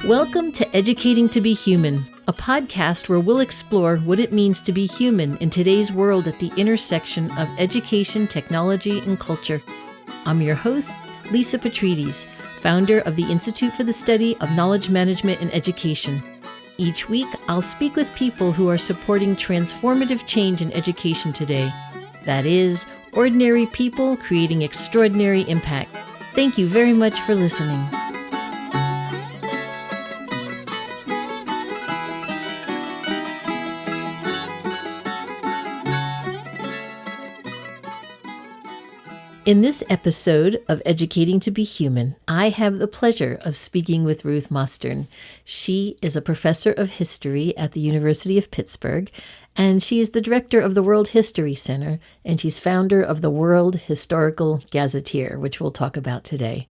Welcome to Educating to be Human, a podcast where we'll explore what it means to be human in today's world at the intersection of education, technology, and culture. I'm your host, Lisa Petrides, founder of the Institute for the Study of Knowledge Management and Education. Each week, I'll speak with people who are supporting transformative change in education today. That is, ordinary people creating extraordinary impact. Thank you very much for listening. In this episode of Educating to be Human, I have the pleasure of speaking with Ruth Mostern. She is a professor of history at the University of Pittsburgh, and she is the director of the World History Center, and she's founder of the World Historical Gazetteer, which we'll talk about today.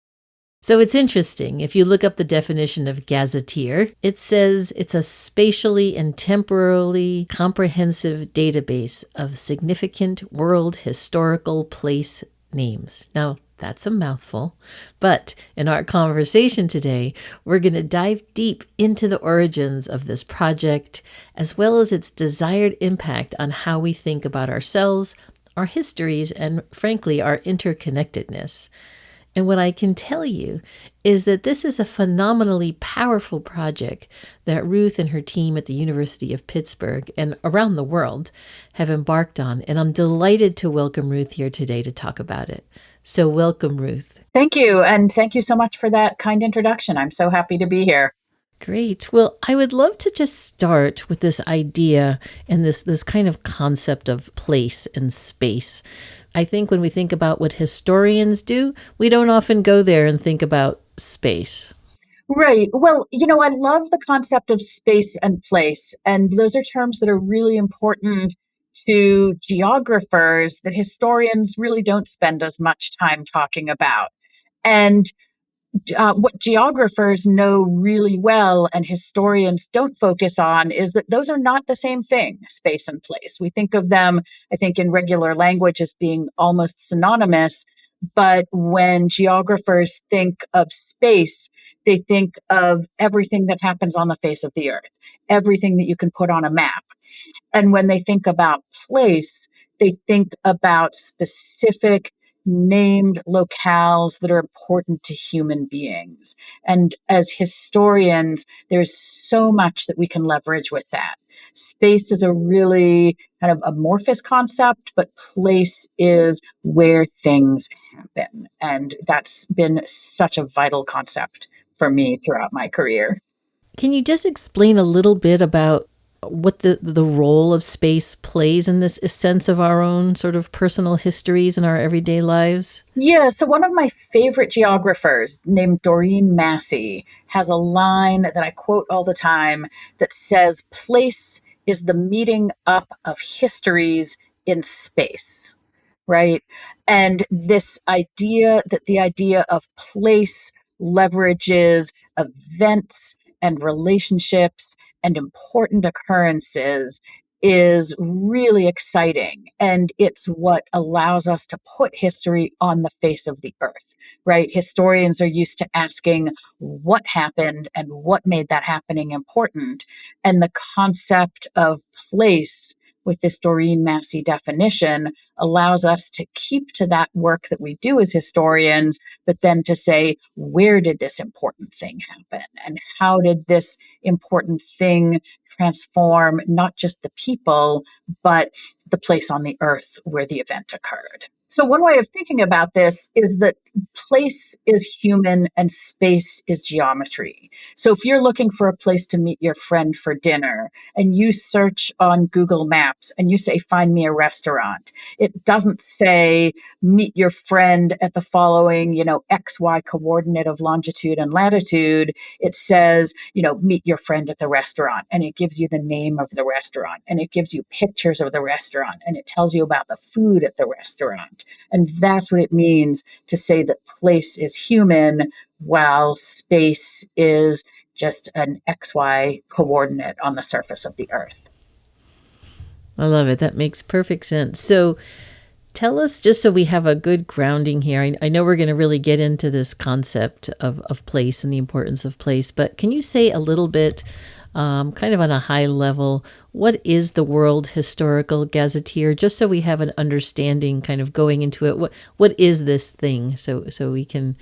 So it's interesting. If you look up the definition of gazetteer, it says it's a spatially and temporally comprehensive database of significant world historical place names. Now, that's a mouthful, but in our conversation today, we're going to dive deep into the origins of this project, as well as its desired impact on how we think about ourselves, our histories, and frankly, our interconnectedness. And what I can tell you is that this is a phenomenally powerful project that Ruth and her team at the University of Pittsburgh and around the world have embarked on. And I'm delighted to welcome Ruth here today to talk about it. So welcome, Ruth. Thank you. And thank you so much for that kind introduction. I'm so happy to be here. Great. Well, I would love to just start with this idea and this kind of concept of place and space. I think when we think about what historians do, we don't often go there and think about space. Right. Well, I love the concept of space and place. And those are terms that are really important to geographers that historians really don't spend as much time talking about. And what geographers know really well and historians don't focus on is that those are not the same thing, space and place. We think of them, I think, in regular language as being almost synonymous. But when geographers think of space, they think of everything that happens on the face of the earth, everything that you can put on a map. And when they think about place, they think about specific named locales that are important to human beings. And as historians, there's so much that we can leverage with that. Space is a really kind of amorphous concept, but place is where things happen. And that's been such a vital concept for me throughout my career. Can you just explain a little bit about what the role of space plays in this sense of our own sort of personal histories in our everyday lives? Yeah, so one of my favorite geographers named Doreen Massey has a line that I quote all the time that says, "Place is the meeting up of histories in space," right? And this idea that the idea of place leverages events and relationships and important occurrences is really exciting. And it's what allows us to put history on the face of the earth, right? Historians are used to asking what happened and what made that happening important. And the concept of place with this Doreen Massey definition allows us to keep to that work that we do as historians, but then to say, where did this important thing happen? And how did this important thing transform not just the people, but the place on the earth where the event occurred? So one way of thinking about this is that place is human and space is geometry. So if you're looking for a place to meet your friend for dinner and you search on Google Maps and you say, find me a restaurant, it doesn't say meet your friend at the following, XY coordinate of longitude and latitude. It says, meet your friend at the restaurant, and it gives you the name of the restaurant, and it gives you pictures of the restaurant, and it tells you about the food at the restaurant. And that's what it means to say that place is human while space is just an XY coordinate on the surface of the earth. I love it. That makes perfect sense. So Tell us, just so we have a good grounding here. I know we're going to really get into this concept of place and the importance of place, but can you say a little bit, kind of on a high level, what is the World Historical Gazetteer? Just so we have an understanding, kind of going into it. What is this thing? So we can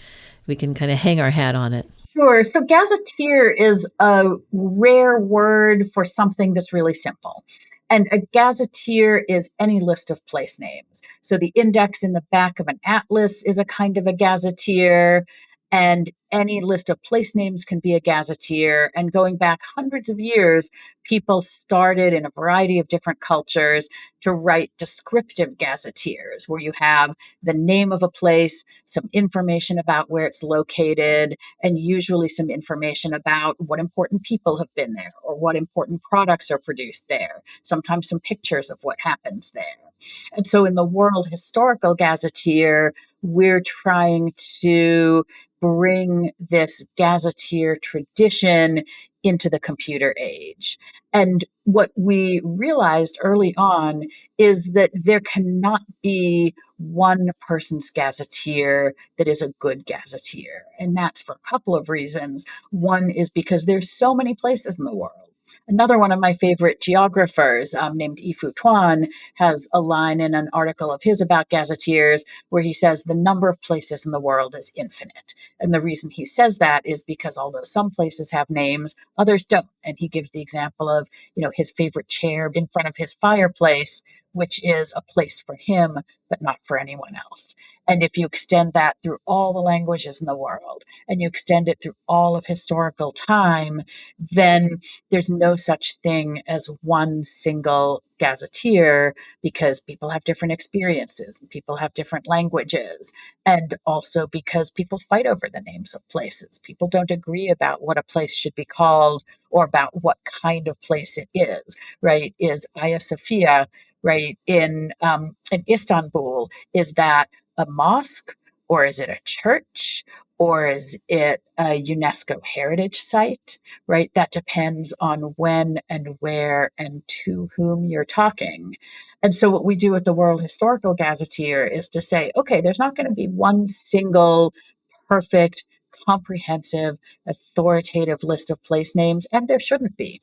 kind of hang our hat on it. Sure. So gazetteer is a rare word for something that's really simple. And a gazetteer is any list of place names. So the index in the back of an atlas is a kind of a gazetteer, and any list of place names can be a gazetteer. And going back hundreds of years, people started in a variety of different cultures to write descriptive gazetteers, where you have the name of a place, some information about where it's located, and usually some information about what important people have been there or what important products are produced there, sometimes some pictures of what happens there. And so in the World Historical Gazetteer, we're trying to bring this gazetteer tradition into the computer age. And what we realized early on is that there cannot be one person's gazetteer that is a good gazetteer. And that's for a couple of reasons. One is because there's so many places in the world. Another one of my favorite geographers, named Yifu Tuan, has a line in an article of his about gazetteers where he says the number of places in the world is infinite. And the reason he says that is because although some places have names, others don't. And he gives the example of, his favorite chair in front of his fireplace, which is a place for him, but not for anyone else. And if you extend that through all the languages in the world and you extend it through all of historical time, then there's no such thing as one single gazetteer, because people have different experiences and people have different languages. And also because people fight over the names of places. People don't agree about what a place should be called or about what kind of place it is, right? Is Hagia Sophia, right, in Istanbul, is that a mosque, or is it a church, or is it a UNESCO heritage site, right? That depends on when and where and to whom you're talking. And so what we do with the World Historical Gazetteer is to say, okay, there's not going to be one single perfect, comprehensive, authoritative list of place names, and there shouldn't be.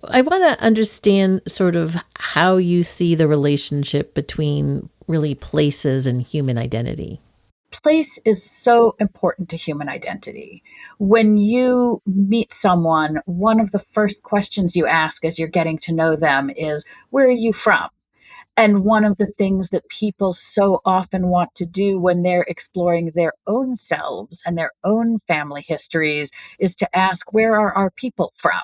I want to understand sort of how you see the relationship between really places and human identity. Place is so important to human identity. When you meet someone, one of the first questions you ask as you're getting to know them is, where are you from? And one of the things that people so often want to do when they're exploring their own selves and their own family histories is to ask, where are our people from?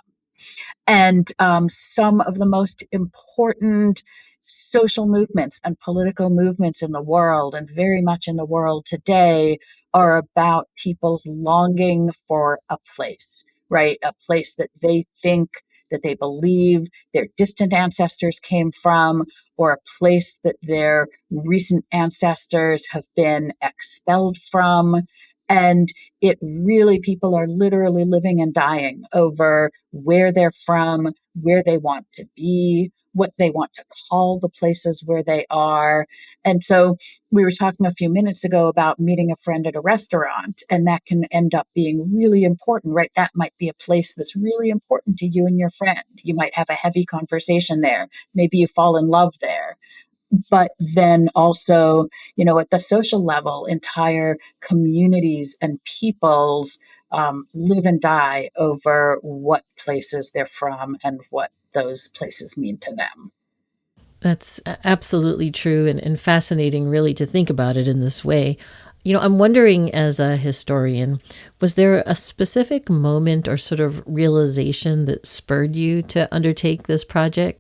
And some of the most important social movements and political movements in the world, and very much in the world today, are about people's longing for a place, right? A place that they think, that they believe their distant ancestors came from, or a place that their recent ancestors have been expelled from. And it really, people are literally living and dying over where they're from, where they want to be, what they want to call the places where they are. And so we were talking a few minutes ago about meeting a friend at a restaurant, and that can end up being really important, right? That might be a place that's really important to you and your friend. You might have a heavy conversation there. Maybe you fall in love there. But then also, at the social level, entire communities and peoples live and die over what places they're from and what those places mean to them. That's absolutely true and fascinating, really, to think about it in this way. I'm wondering, as a historian, was there a specific moment or sort of realization that spurred you to undertake this project?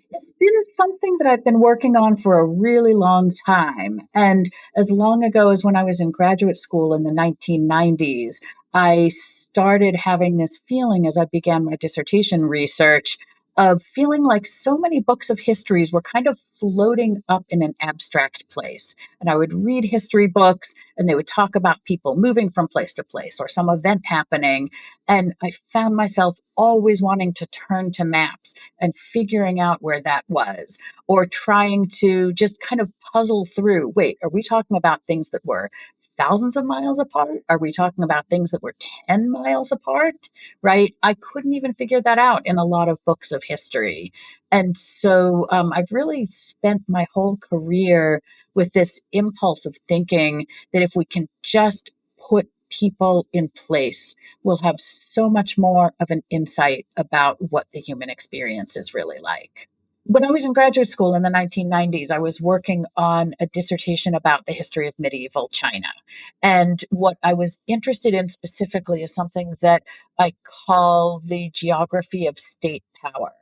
It's been something that I've been working on for a really long time. And as long ago as when I was in graduate school in the 1990s, I started having this feeling as I began my dissertation research of feeling like so many books of histories were kind of floating up in an abstract place. And I would read history books and they would talk about people moving from place to place or some event happening. And I found myself always wanting to turn to maps and figuring out where that was, or trying to just kind of puzzle through, wait, are we talking about things that were thousands of miles apart? Are we talking about things that were 10 miles apart? Right? I couldn't even figure that out in a lot of books of history. And so I've really spent my whole career with this impulse of thinking that if we can just put people in place, we'll have so much more of an insight about what the human experience is really like. When I was in graduate school in the 1990s, I was working on a dissertation about the history of medieval China. And what I was interested in specifically is something that I call the geography of state power.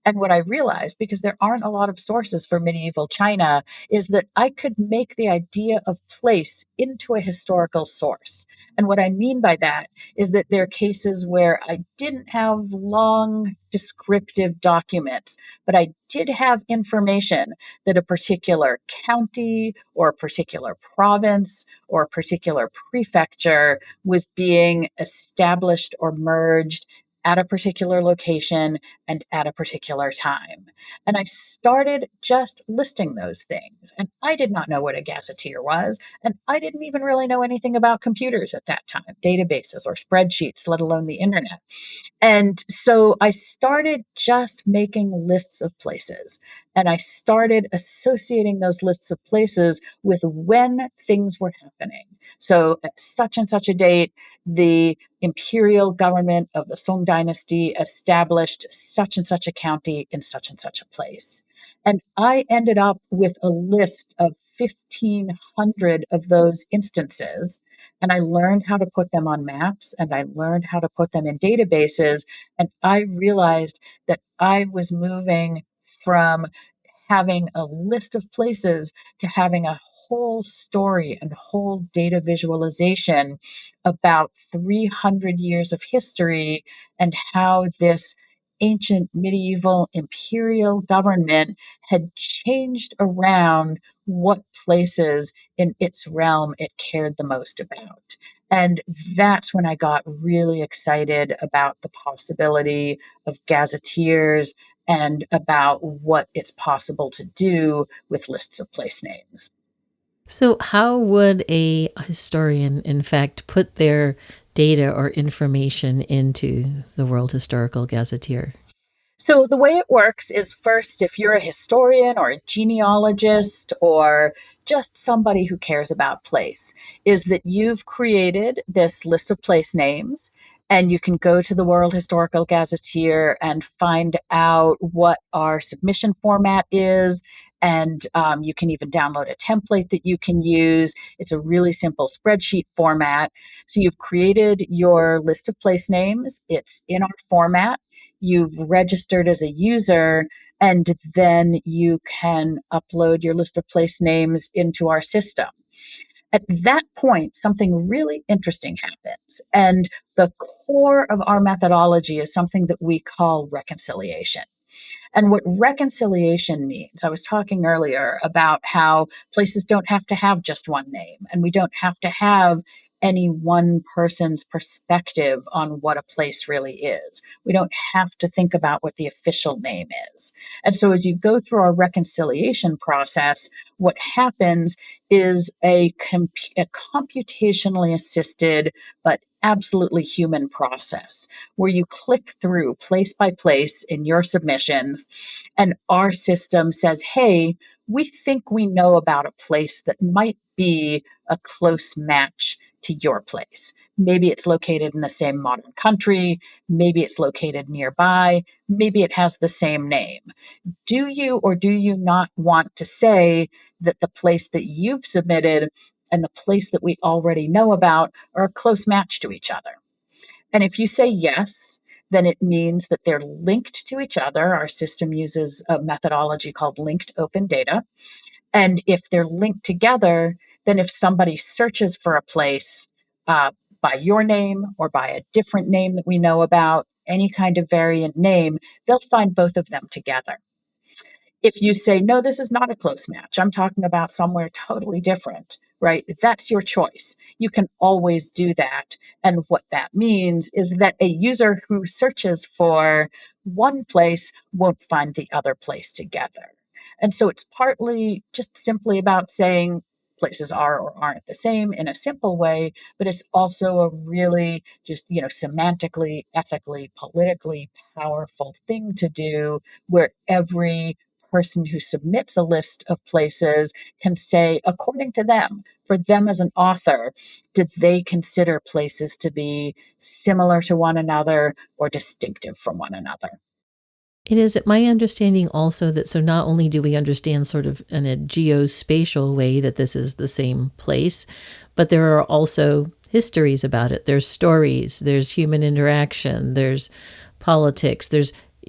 And what I realized, because there aren't a lot of sources for medieval China, is that I could make the idea of place into a historical source. And what I mean by that is that there are cases where I didn't have long descriptive documents, but I did have information that a particular county or a particular province or a particular prefecture was being established or merged at a particular location and at a particular time. And I started just listing those things. And I did not know what a gazetteer was. And I didn't even really know anything about computers at that time, databases or spreadsheets, let alone the internet. And so I started just making lists of places. And I started associating those lists of places with when things were happening. So at such and such a date, the imperial government of the Song dynasty established such and such a county in such and such a place. And I ended up with a list of 1,500 of those instances. And I learned how to put them on maps and I learned how to put them in databases. And I realized that I was moving from having a list of places to having a whole story and whole data visualization about 300 years of history and how this ancient medieval imperial government had changed around what places in its realm it cared the most about. And that's when I got really excited about the possibility of gazetteers and about what it's possible to do with lists of place names. So, how would a historian, in fact, put their data or information into the World Historical Gazetteer? So, the way it works is first, if you're a historian or a genealogist or just somebody who cares about place, is that you've created this list of place names and you can go to the World Historical Gazetteer and find out what our submission format is. And you can even download a template that you can use. It's a really simple spreadsheet format. So you've created your list of place names, it's in our format, you've registered as a user, and then you can upload your list of place names into our system. At that point, something really interesting happens. And the core of our methodology is something that we call reconciliation. And what reconciliation means, I was talking earlier about how places don't have to have just one name, and we don't have to have any one person's perspective on what a place really is. We don't have to think about what the official name is. And so as you go through our reconciliation process, what happens is a computationally assisted but absolutely human process where you click through place by place in your submissions, and our system says, hey, we think we know about a place that might be a close match to your place. Maybe it's located in the same modern country, maybe it's located nearby, maybe it has the same name. Do you or do you not want to say that the place that you've submitted and the place that we already know about are a close match to each other? And if you say yes, then it means that they're linked to each other. Our system uses a methodology called linked open data. And if they're linked together, then if somebody searches for a place by your name or by a different name that we know about, any kind of variant name, they'll find both of them together. If you say, no, this is not a close match, I'm talking about somewhere totally different, right? That's your choice. You can always do that. And what that means is that a user who searches for one place won't find the other place together. And so it's partly just simply about saying places are or aren't the same in a simple way, but it's also a really just, semantically, ethically, politically powerful thing to do, where every person who submits a list of places can say, according to them, for them as an author, did they consider places to be similar to one another or distinctive from one another? It is my understanding also that so not only do we understand sort of in a geospatial way that this is the same place, but there are also histories about it. There's stories, there's human interaction, there's politics,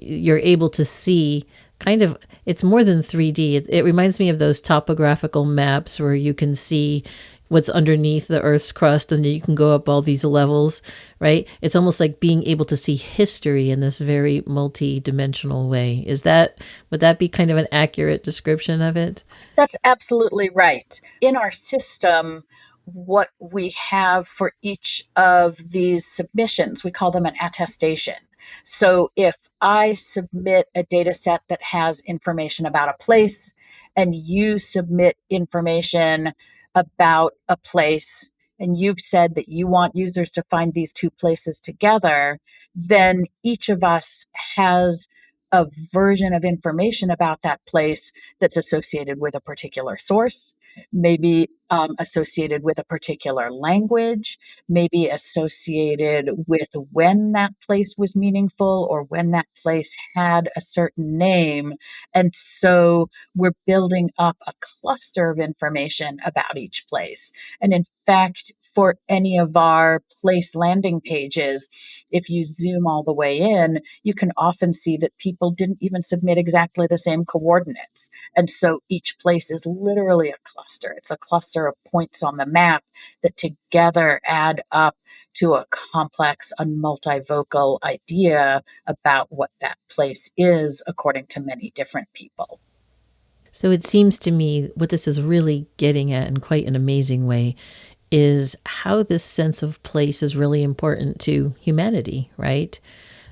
you're able to see kind of, it's more than 3D. It reminds me of those topographical maps where you can see what's underneath the Earth's crust and then you can go up all these levels, right? It's almost like being able to see history in this very multi-dimensional way. Would that be kind of an accurate description of it? That's absolutely right. In our system, what we have for each of these submissions, we call them an attestation. So if I submit a data set that has information about a place and you submit information about a place, and you've said that you want users to find these two places together, then each of us has a version of information about that place that's associated with a particular source, maybe associated with a particular language, maybe associated with when that place was meaningful or when that place had a certain name. And so we're building up a cluster of information about each place. And in fact, for any of our place landing pages, if you zoom all the way in, you can often see that people didn't even submit exactly the same coordinates. And so each place is literally a cluster. It's a cluster of points on the map that together add up to a complex and multivocal idea about what that place is, according to many different people. So it seems to me what this is really getting at in quite an amazing way is how this sense of place is really important to humanity, right?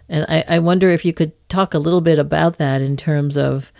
And I wonder if you could talk a little bit about that in terms of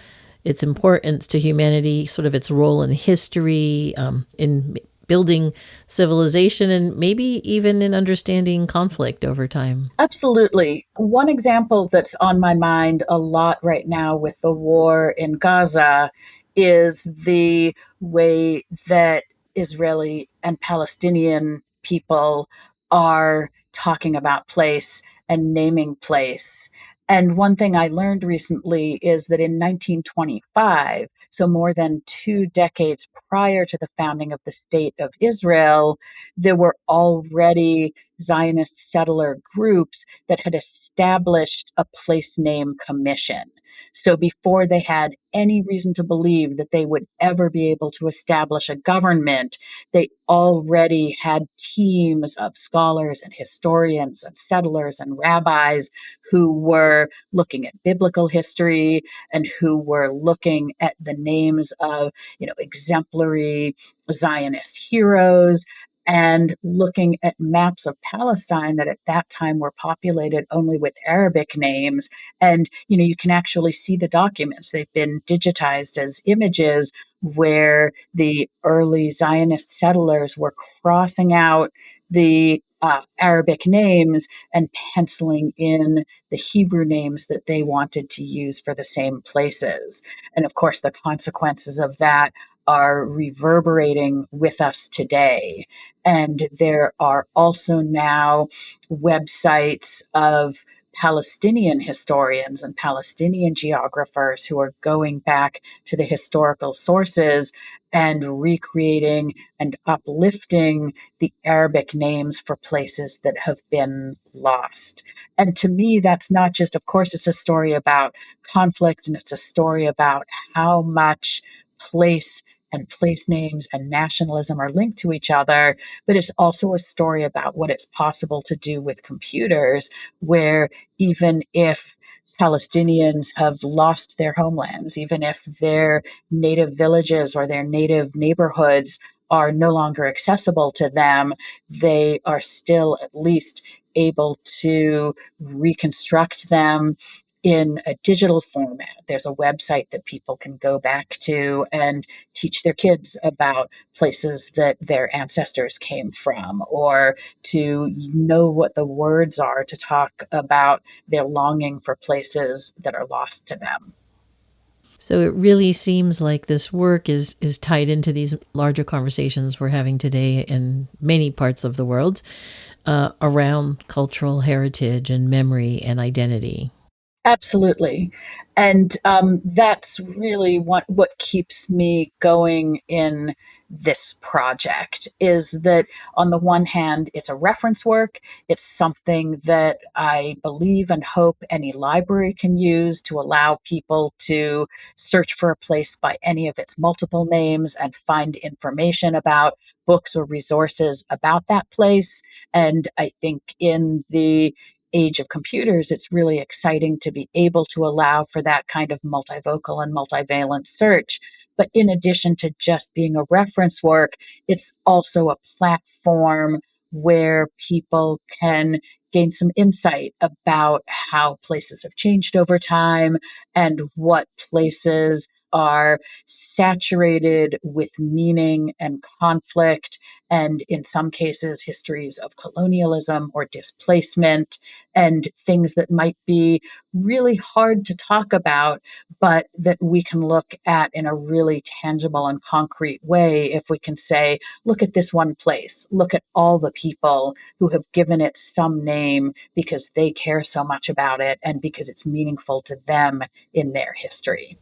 its importance to humanity, sort of its role in history, in building civilization, and maybe even in understanding conflict over time. Absolutely. One example that's on my mind a lot right now with the war in Gaza is the way that Israeli and Palestinian people are talking about place and naming place. And one thing I learned recently is that in 1925, so more than 2 decades prior to the founding of the State of Israel, there were already Zionist settler groups that had established a place name commission. So before they had any reason to believe that they would ever be able to establish a government, they already had teams of scholars and historians and settlers and rabbis who were looking at biblical history and who were looking at the names of, exemplary Zionist heroes and looking at maps of Palestine that at that time were populated only with Arabic names. And, you can actually see the documents. They've been digitized as images where the early Zionist settlers were crossing out the Arabic names and penciling in the Hebrew names that they wanted to use for the same places. And of course, the consequences of that are reverberating with us today. And there are also now websites of Palestinian historians and Palestinian geographers who are going back to the historical sources and recreating and uplifting the Arabic names for places that have been lost. And to me, that's not just, of course, it's a story about conflict and it's a story about how much place and place names and nationalism are linked to each other, but it's also a story about what it's possible to do with computers, where even if Palestinians have lost their homelands, even if their native villages or their native neighborhoods are no longer accessible to them, they are still at least able to reconstruct them in a digital format. There's a website that people can go back to and teach their kids about places that their ancestors came from, or to know what the words are to talk about their longing for places that are lost to them. So it really seems like this work is tied into these larger conversations we're having today in many parts of the world around cultural heritage and memory and identity. Absolutely. And that's really what keeps me going in this project, is that on the one hand, it's a reference work. It's something that I believe and hope any library can use to allow people to search for a place by any of its multiple names and find information about books or resources about that place. And I think in the age of computers, it's really exciting to be able to allow for that kind of multivocal and multivalent search. But in addition to just being a reference work, it's also a platform where people can gain some insight about how places have changed over time and what places are saturated with meaning and conflict, and in some cases, histories of colonialism or displacement, and things that might be really hard to talk about, but that we can look at in a really tangible and concrete way if we can say, look at this one place, look at all the people who have given it some name because they care so much about it and because it's meaningful to them in their history.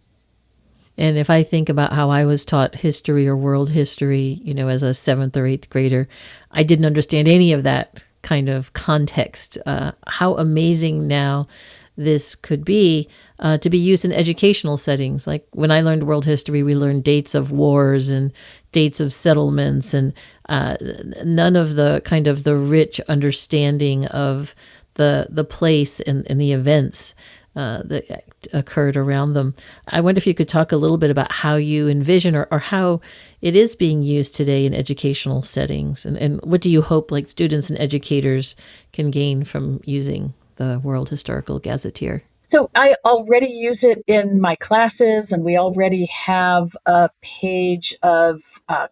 And if I think about how I was taught history or world history, as a seventh or eighth grader, I didn't understand any of that kind of context. How amazing now this could be to be used in educational settings. Like when I learned world history, we learned dates of wars and dates of settlements, and none of the kind of the rich understanding of the place and the events that occurred around them. I wonder if you could talk a little bit about how you envision or how it is being used today in educational settings, and what do you hope like students and educators can gain from using the World Historical Gazetteer? So I already use it in my classes, and we already have a page of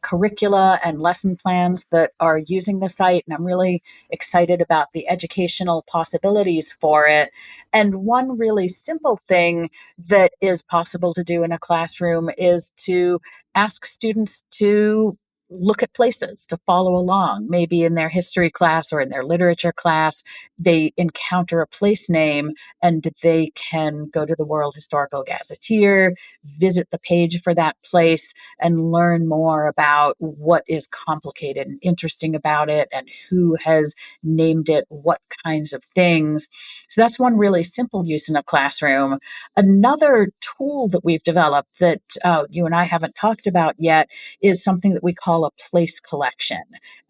curricula and lesson plans that are using the site, and I'm really excited about the educational possibilities for it. And one really simple thing that is possible to do in a classroom is to ask students to look at places, to follow along. Maybe in their history class or in their literature class, they encounter a place name and they can go to the World Historical Gazetteer, visit the page for that place, and learn more about what is complicated and interesting about it and who has named it what kinds of things. So that's one really simple use in a classroom. Another tool that we've developed that you and I haven't talked about yet is something that we call a place collection.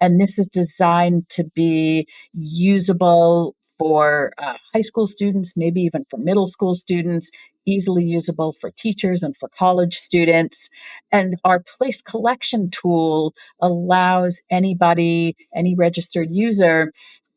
And this is designed to be usable for high school students, maybe even for middle school students, easily usable for teachers and for college students. And our place collection tool allows anybody, any registered user,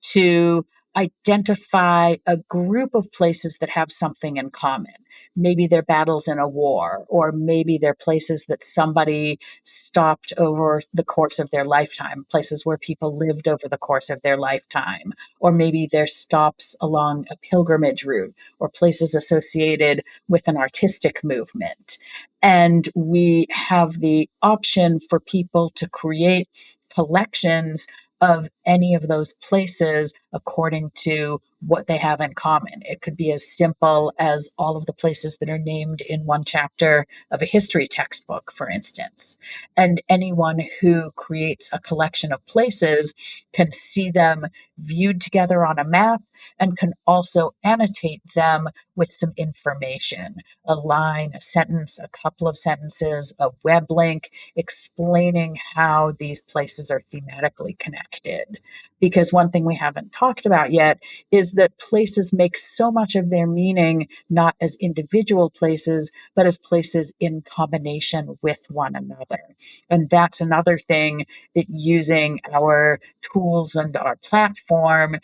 to identify a group of places that have something in common. Maybe they're battles in a war, or maybe they're places that somebody stopped over the course of their lifetime, places where people lived over the course of their lifetime, or maybe they're stops along a pilgrimage route, or places associated with an artistic movement. And we have the option for people to create collections of any of those places according to what they have in common. It could be as simple as all of the places that are named in one chapter of a history textbook, for instance. And anyone who creates a collection of places can see them viewed together on a map and can also annotate them with some information, a line, a sentence, a couple of sentences, a web link explaining how these places are thematically connected. Because one thing we haven't talked about yet is that places make so much of their meaning not as individual places, but as places in combination with one another. And that's another thing that using our tools and our platform,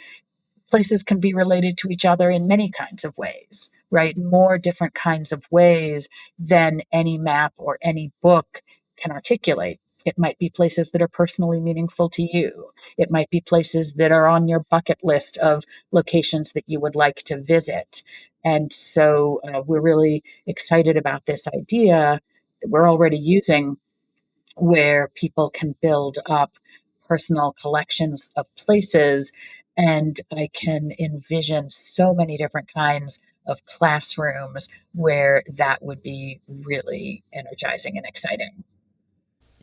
places can be related to each other in many kinds of ways, right? More different kinds of ways than any map or any book can articulate. It might be places that are personally meaningful to you. It might be places that are on your bucket list of locations that you would like to visit. And so we're really excited about this idea that we're already using, where people can build up personal collections of places. And I can envision so many different kinds of classrooms where that would be really energizing and exciting.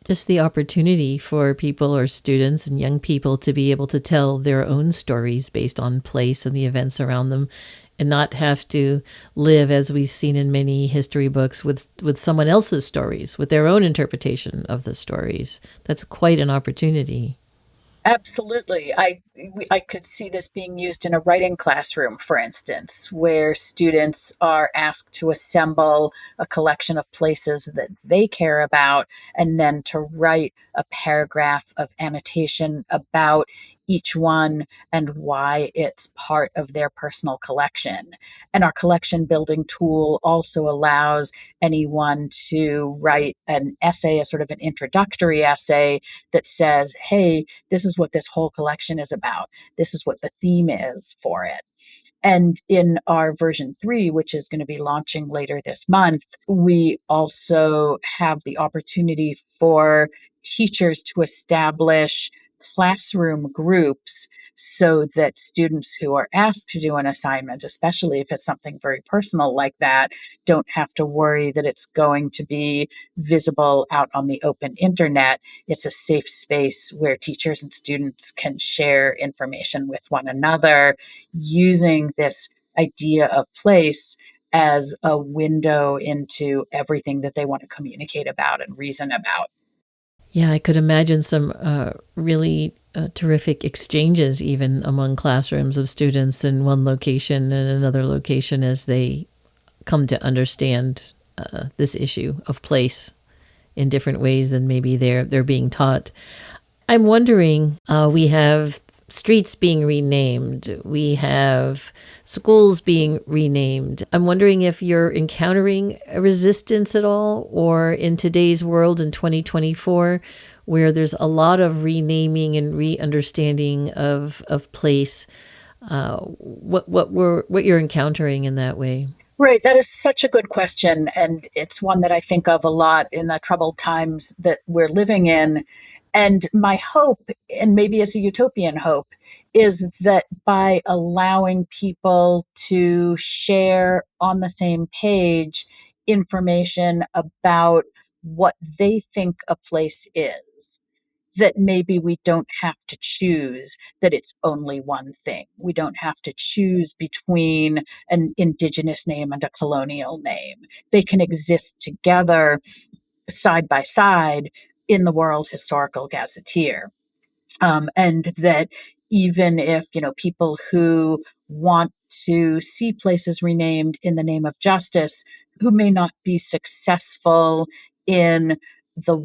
Just the opportunity for people or students and young people to be able to tell their own stories based on place and the events around them, and not have to live, as we've seen in many history books, with someone else's stories, with their own interpretation of the stories. That's quite an opportunity. Absolutely. I could see this being used in a writing classroom, for instance, where students are asked to assemble a collection of places that they care about and then to write a paragraph of annotation about each one and why it's part of their personal collection. And our collection building tool also allows anyone to write an essay, a sort of an introductory essay that says, hey, this is what this whole collection is about. This is what the theme is for it. And in our version 3, which is going to be launching later this month, we also have the opportunity for teachers to establish classroom groups so that students who are asked to do an assignment, especially if it's something very personal like that, don't have to worry that it's going to be visible out on the open internet. It's a safe space where teachers and students can share information with one another using this idea of place as a window into everything that they want to communicate about and reason about. Yeah, I could imagine some really terrific exchanges even among classrooms of students in one location and another location as they come to understand this issue of place in different ways than maybe they're being taught. I'm wondering, we have streets being renamed, we have schools being renamed. I'm wondering if you're encountering a resistance at all, or in today's world in 2024, where there's a lot of renaming and re-understanding of place, what you're encountering in that way. Right, that is such a good question. And it's one that I think of a lot in the troubled times that we're living in. And my hope, and maybe it's a utopian hope, is that by allowing people to share on the same page information about what they think a place is, that maybe we don't have to choose that it's only one thing. We don't have to choose between an indigenous name and a colonial name. They can exist together side by side in the World Historical Gazetteer. And that even if people who want to see places renamed in the name of justice, who may not be successful in the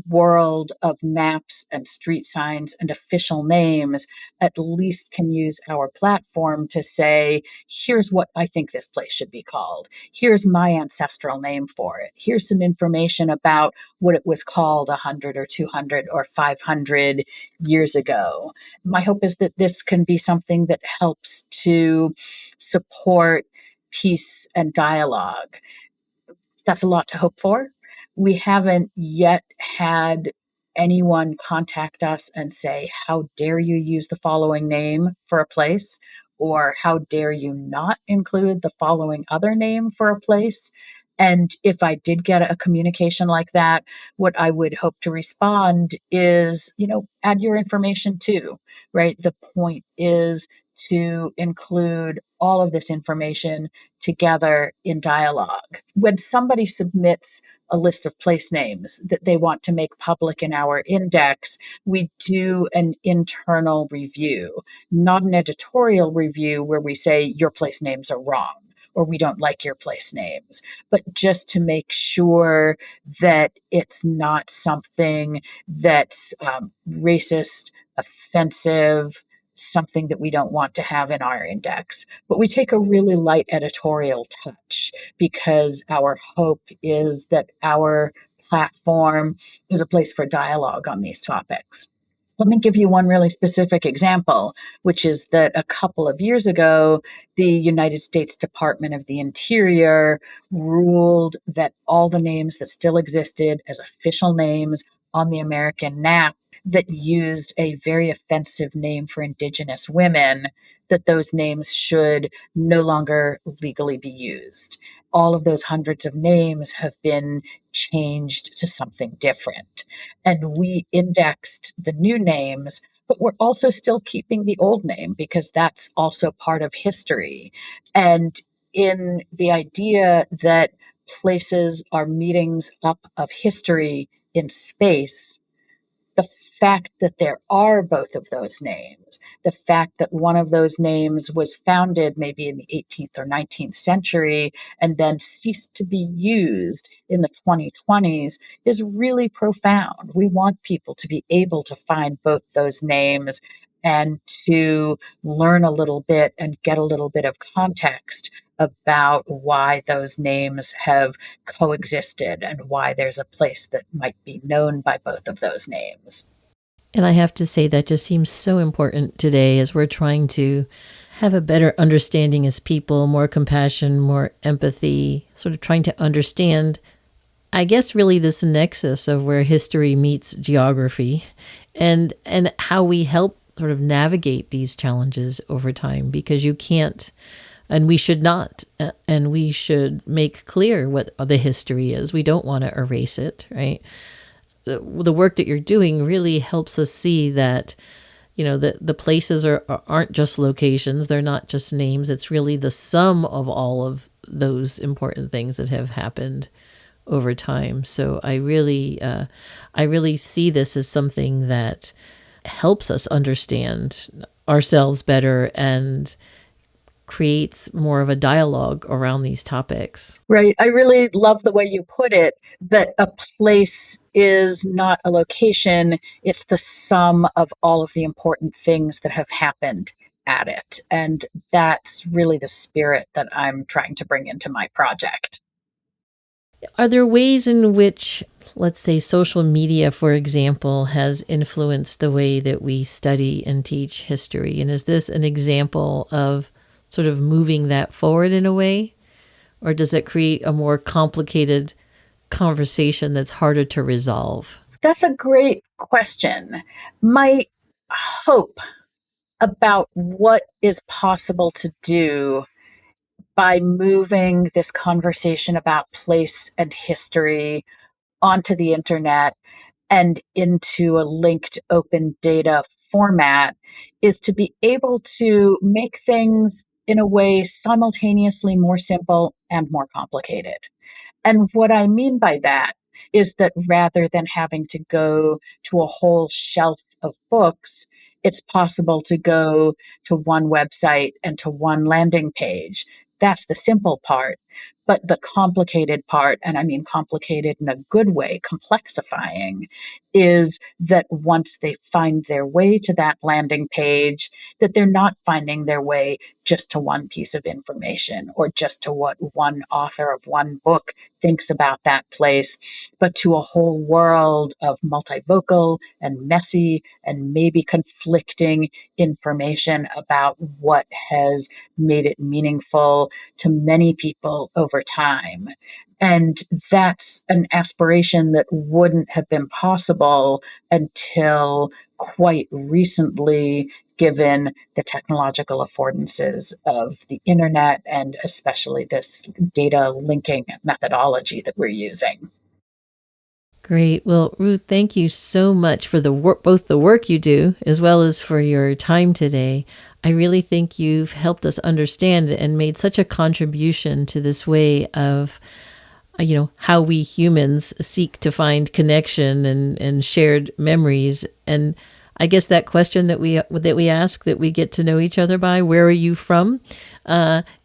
world of maps and street signs and official names, at least can use our platform to say, here's what I think this place should be called. Here's my ancestral name for it. Here's some information about what it was called 100 or 200 or 500 years ago. My hope is that this can be something that helps to support peace and dialogue. That's a lot to hope for. We haven't yet had anyone contact us and say, how dare you use the following name for a place? or how dare you not include the following other name for a place? And if I did get a communication like that, what I would hope to respond is, add your information too, right? The point is to include all of this information together in dialogue. When somebody submits a list of place names that they want to make public in our index, we do an internal review, not an editorial review where we say your place names are wrong or we don't like your place names, but just to make sure that it's not something that's racist, offensive, something that we don't want to have in our index. But we take a really light editorial touch because our hope is that our platform is a place for dialogue on these topics. Let me give you one really specific example, which is that a couple of years ago, the United States Department of the Interior ruled that all the names that still existed as official names on the American map that used a very offensive name for Indigenous women, that those names should no longer legally be used. All of those hundreds of names have been changed to something different. And we indexed the new names, but we're also still keeping the old name because that's also part of history. And in the idea that places are meetings up of history in space, the fact that there are both of those names, the fact that one of those names was founded maybe in the 18th or 19th century and then ceased to be used in the 2020s is really profound. We want people to be able to find both those names and to learn a little bit and get a little bit of context about why those names have coexisted and why there's a place that might be known by both of those names. And I have to say that just seems so important today as we're trying to have a better understanding as people, more compassion, more empathy, sort of trying to understand, I guess, really this nexus of where history meets geography and how we help sort of navigate these challenges over time, because you can't, and we should not, and we should make clear what the history is. We don't want to erase it, right? The work that you're doing really helps us see that, the places aren't just locations. They're not just names. It's really the sum of all of those important things that have happened over time. So I really see this as something that helps us understand ourselves better and creates more of a dialogue around these topics. Right. I really love the way you put it, that a place is not a location, it's the sum of all of the important things that have happened at it. And that's really the spirit that I'm trying to bring into my project. Are there ways in which, let's say, social media, for example, has influenced the way that we study and teach history? And is this an example of sort of moving that forward in a way? Or does it create a more complicated conversation that's harder to resolve? That's a great question. My hope about what is possible to do by moving this conversation about place and history onto the internet and into a linked open data format is to be able to make things in a way simultaneously more simple and more complicated. And what I mean by that is that rather than having to go to a whole shelf of books, it's possible to go to one website and to one landing page. That's the simple part. But the complicated part, and I mean complicated in a good way, complexifying, is that once they find their way to that landing page, that they're not finding their way just to one piece of information or just to what one author of one book thinks about that place, but to a whole world of multivocal and messy and maybe conflicting information about what has made it meaningful to many people over time. And that's an aspiration that wouldn't have been possible until quite recently, given the technological affordances of the internet and especially this data linking methodology that we're using. Great. Well, Ruth, thank you so much for the work, both the work you do as well as for your time today. I really think you've helped us understand and made such a contribution to this way of, how we humans seek to find connection and shared memories. And I guess that question that we ask, that we get to know each other by, where are you from?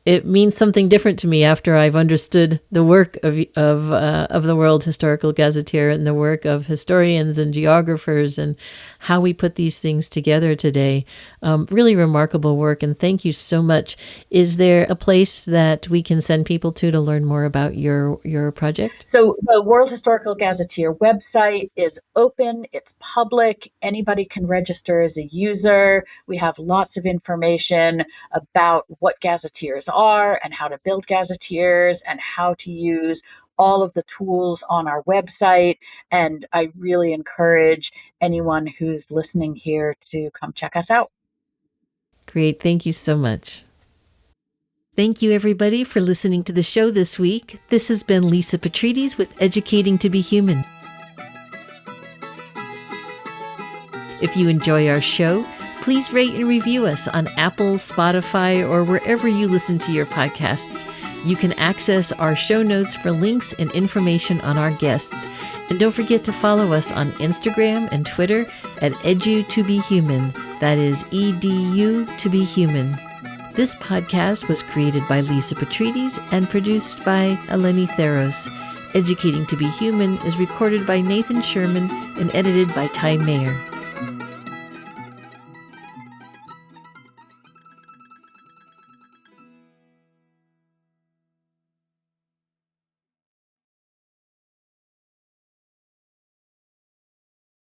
It means something different to me after I've understood the work of the World Historical Gazetteer and the work of historians and geographers and how we put these things together today. Really remarkable work, and thank you so much. Is there a place that we can send people to learn more about your project? So the World Historical Gazetteer website is open, it's public, anybody can register as a user. We have lots of information about what gazetteers are and how to build gazetteers and how to use all of the tools on our website. And I really encourage anyone who's listening here to come check us out. Great. Thank you so much. Thank you, everybody, for listening to the show this week. This has been Lisa Petrides with Educating to be Human. If you enjoy our show, please rate and review us on Apple, Spotify, or wherever you listen to your podcasts. You can access our show notes for links and information on our guests. And don't forget to follow us on Instagram and Twitter at Edu2Be-Human. That is EDU to be human. This podcast was created by Lisa Petrides and produced by Eleni Theros. Educating to be Human is recorded by Nathan Sherman and edited by Ty Mayer.